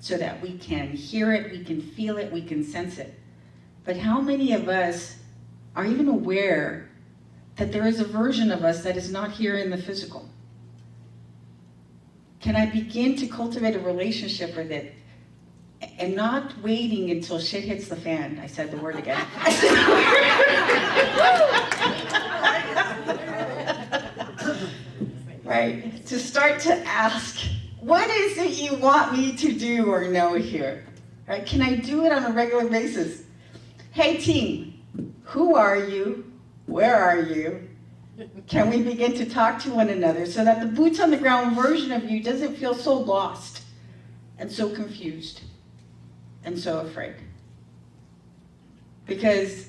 so that we can hear it, we can feel it, we can sense it. But how many of us are even aware that there is a version of us that is not here in the physical? Can I begin to cultivate a relationship with it and not waiting until shit hits the fan? I said the word again. Right? To start to ask, what is it you want me to do or know here? Right? Can I do it on a regular basis? Hey team, who are you? Where are you? Can we begin to talk to one another so that the boots on the ground version of you doesn't feel so lost and so confused and so afraid? Because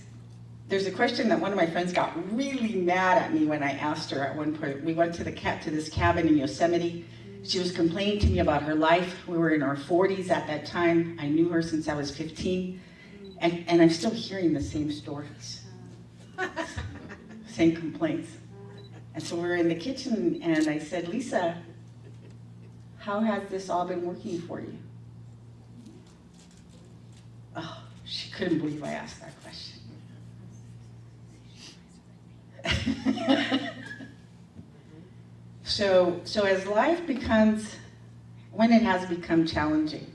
there's a question that one of my friends got really mad at me when I asked her at one point. We went to this cabin in Yosemite. She was complaining to me about her life. We were in our 40s at that time. I knew her since I was 15. And I'm still hearing the same stories, same complaints. And so we were in the kitchen and I said, Lisa, how has this all been working for you? Oh, she couldn't believe I asked that question. So as life becomes, when it has become challenging,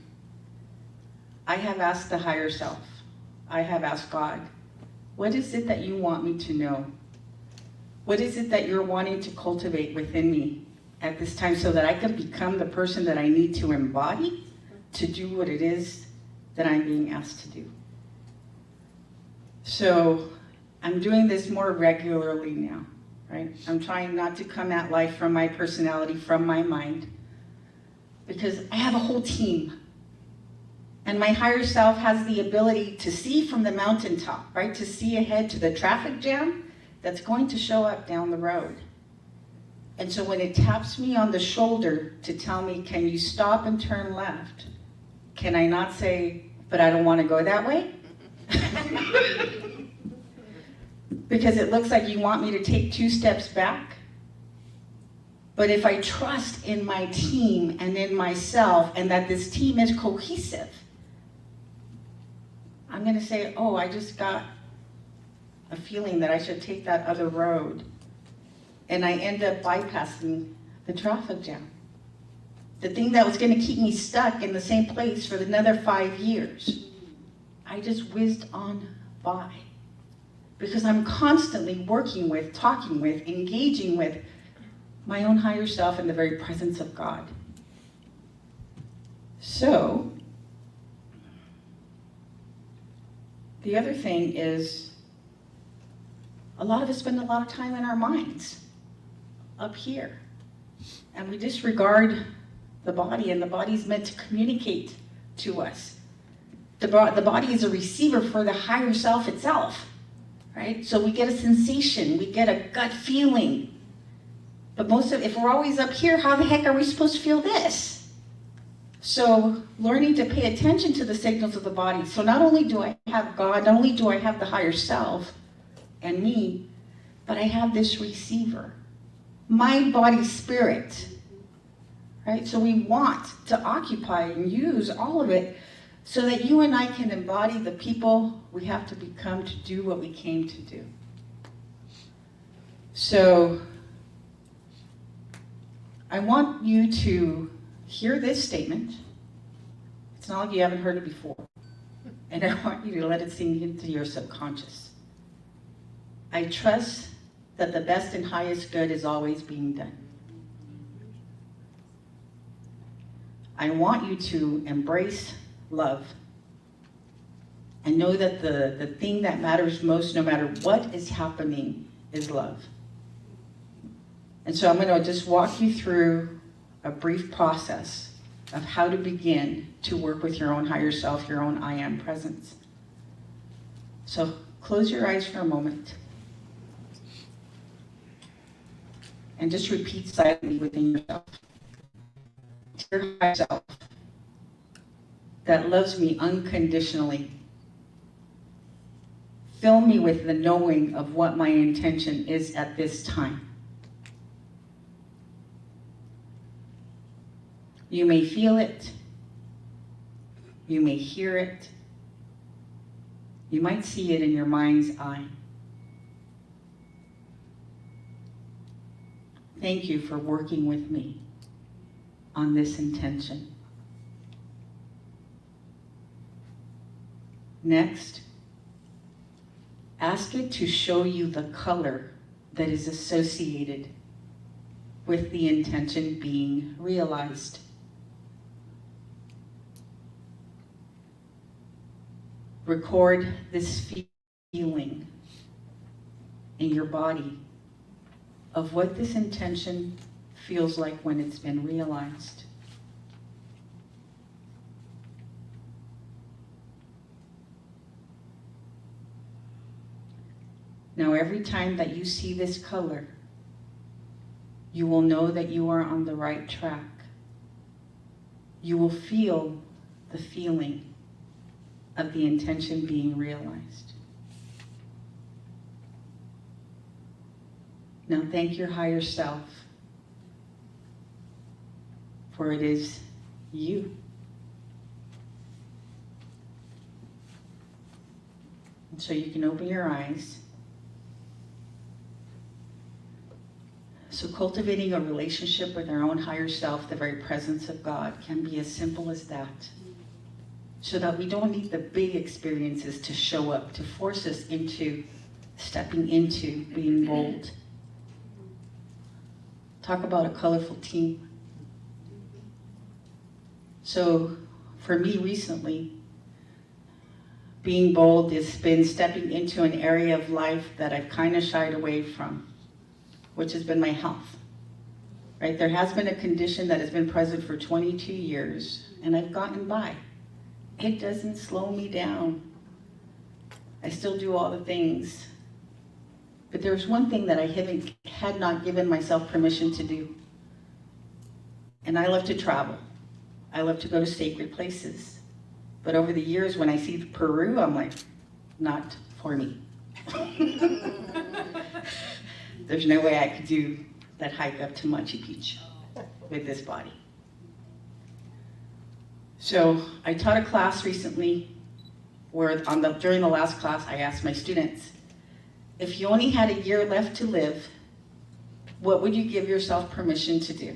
I have asked the higher self, I have asked God, what is it that you want me to know? What is it that you're wanting to cultivate within me at this time so that I can become the person that I need to embody to do what it is that I'm being asked to do? So I'm doing this more regularly now, right? I'm trying not to come at life from my personality, from my mind, because I have a whole team. And my higher self has the ability to see from the mountaintop, right? To see ahead to the traffic jam that's going to show up down the road. And so when it taps me on the shoulder to tell me, can you stop and turn left? Can I not say, but I don't want to go that way? Because it looks like you want me to take 2 steps back. But if I trust in my team and in myself and that this team is cohesive, I'm going to say, oh, I just got a feeling that I should take that other road. And I end up bypassing the traffic jam. The thing that was going to keep me stuck in the same place for another 5 years. I just whizzed on by. Because I'm constantly working with, talking with, engaging with my own higher self in the very presence of God. So, the other thing is, a lot of us spend a lot of time in our minds, up here. And we disregard the body, and the body's meant to communicate to us. The body is a receiver for the higher self itself, right? So we get a sensation, we get a gut feeling. But if we're always up here, how the heck are we supposed to feel this? So learning to pay attention to the signals of the body. So not only do I have God, not only do I have the higher self and me, but I have this receiver, mind, body, spirit, right? So we want to occupy and use all of it so that you and I can embody the people we have to become to do what we came to do. So I want you to hear this statement. It's not like you haven't heard it before. And I want you to let it sink into your subconscious. I trust that the best and highest good is always being done. I want you to embrace love and know that the thing that matters most, no matter what is happening, is love. And so I'm going to just walk you through a brief process of how to begin to work with your own higher self, your own I am presence. So close your eyes for a moment and just repeat silently within yourself. Dear higher self that loves me unconditionally, fill me with the knowing of what my intention is at this time. You may feel it, You may hear it. You might see it in your mind's eye. Thank you for working with me on this intention. Next, ask it to show you the color that is associated with the intention being realized. Record this feeling in your body of what this intention feels like when it's been realized. Now, every time that you see this color, you will know that you are on the right track. You will feel the feeling of the intention being realized. Now, thank your higher self, for it is you. And so you can open your eyes. So cultivating a relationship with our own higher self, the very presence of God, can be as simple as that. So that we don't need the big experiences to show up, to force us into stepping into being bold. Talk about a colorful team. So for me recently, being bold has been stepping into an area of life that I've kind of shied away from, which has been my health. Right? There has been a condition that has been present for 22 years, and I've gotten by. It doesn't slow me down. I still do all the things. But there's one thing that I had not given myself permission to do. And I love to travel. I love to go to sacred places. But over the years, when I see Peru, I'm like, not for me. There's no way I could do that hike up to Machu Picchu with this body. So I taught a class recently where during the last class, I asked my students, if you only had a year left to live, what would you give yourself permission to do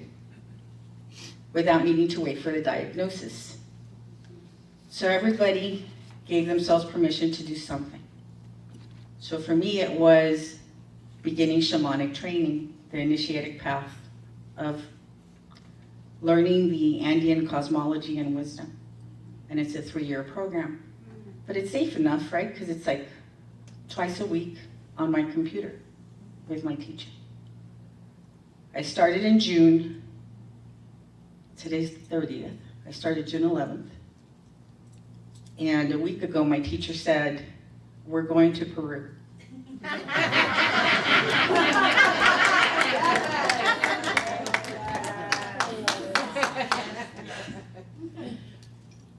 without needing to wait for the diagnosis? So everybody gave themselves permission to do something. So for me, it was beginning shamanic training, the initiatic path of learning the Andean cosmology and wisdom. And it's a 3-year program. But it's safe enough, right? Because it's like twice a week on my computer with my teacher. I started in June. Today's the 30th. I started June 11th. And a week ago, my teacher said, we're going to Peru.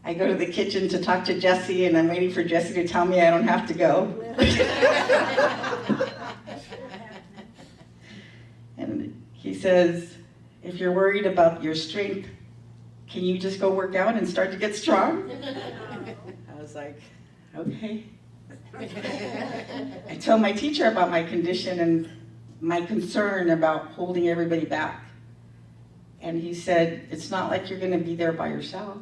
I go to the kitchen to talk to Jesse, and I'm waiting for Jesse to tell me I don't have to go. And he says, if you're worried about your strength, can you just go work out and start to get strong? I was like, okay. I told my teacher about my condition and my concern about holding everybody back. And he said, it's not like you're going to be there by yourself.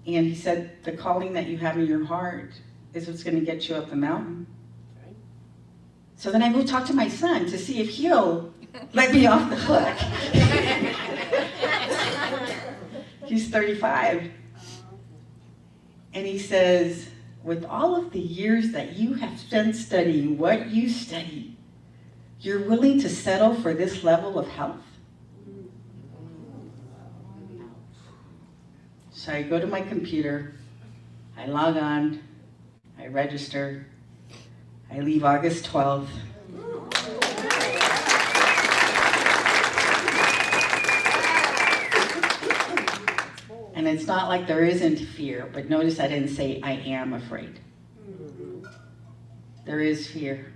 And he said, the calling that you have in your heart is what's going to get you up the mountain. So then I go talk to my son to see if he'll let me off the hook. He's 35. And he says, with all of the years that you have spent studying what you study, you're willing to settle for this level of health? So I go to my computer, I log on, I register, I leave August 12th. And it's not like there isn't fear, but notice I didn't say I am afraid. There is fear.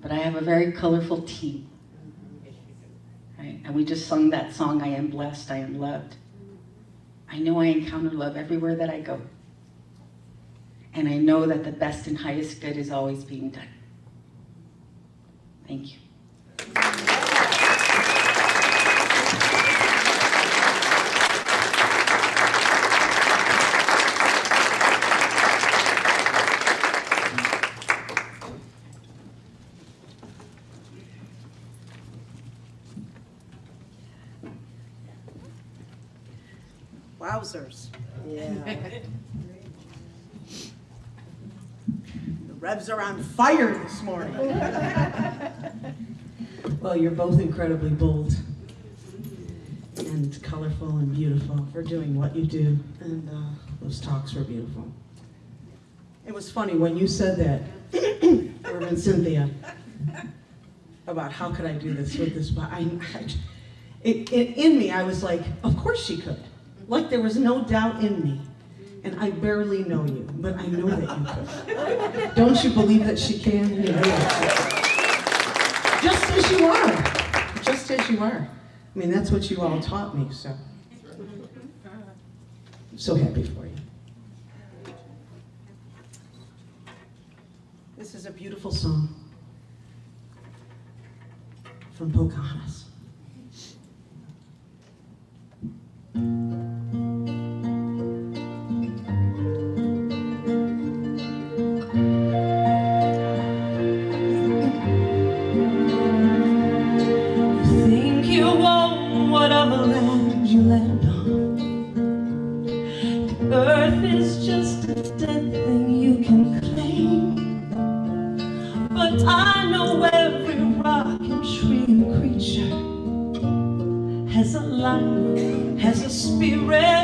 But I have a very colorful team. Right? And we just sung that song, I am blessed, I am loved. I know I encounter love everywhere that I go. And I know that the best and highest good is always being done. Thank you. Wowzers. Yeah. The Revs are on fire this morning. Well, you're both incredibly bold and colorful and beautiful for doing what you do, and those talks were beautiful. It was funny when you said that, Reverend Cynthia, about how could I do this with this, but in me, I was like, of course she could. Like there was no doubt in me. And I barely know you, but I know that you could. Don't you believe that she can? You know that she can. Just as you are. Just as you are. I mean, that's what you all taught me, so. I'm so happy for you. This is a beautiful song from Pocahontas. Whatever land you land on, the earth is just a dead thing you can claim. But I know every rock and tree and creature has a life, has a spirit.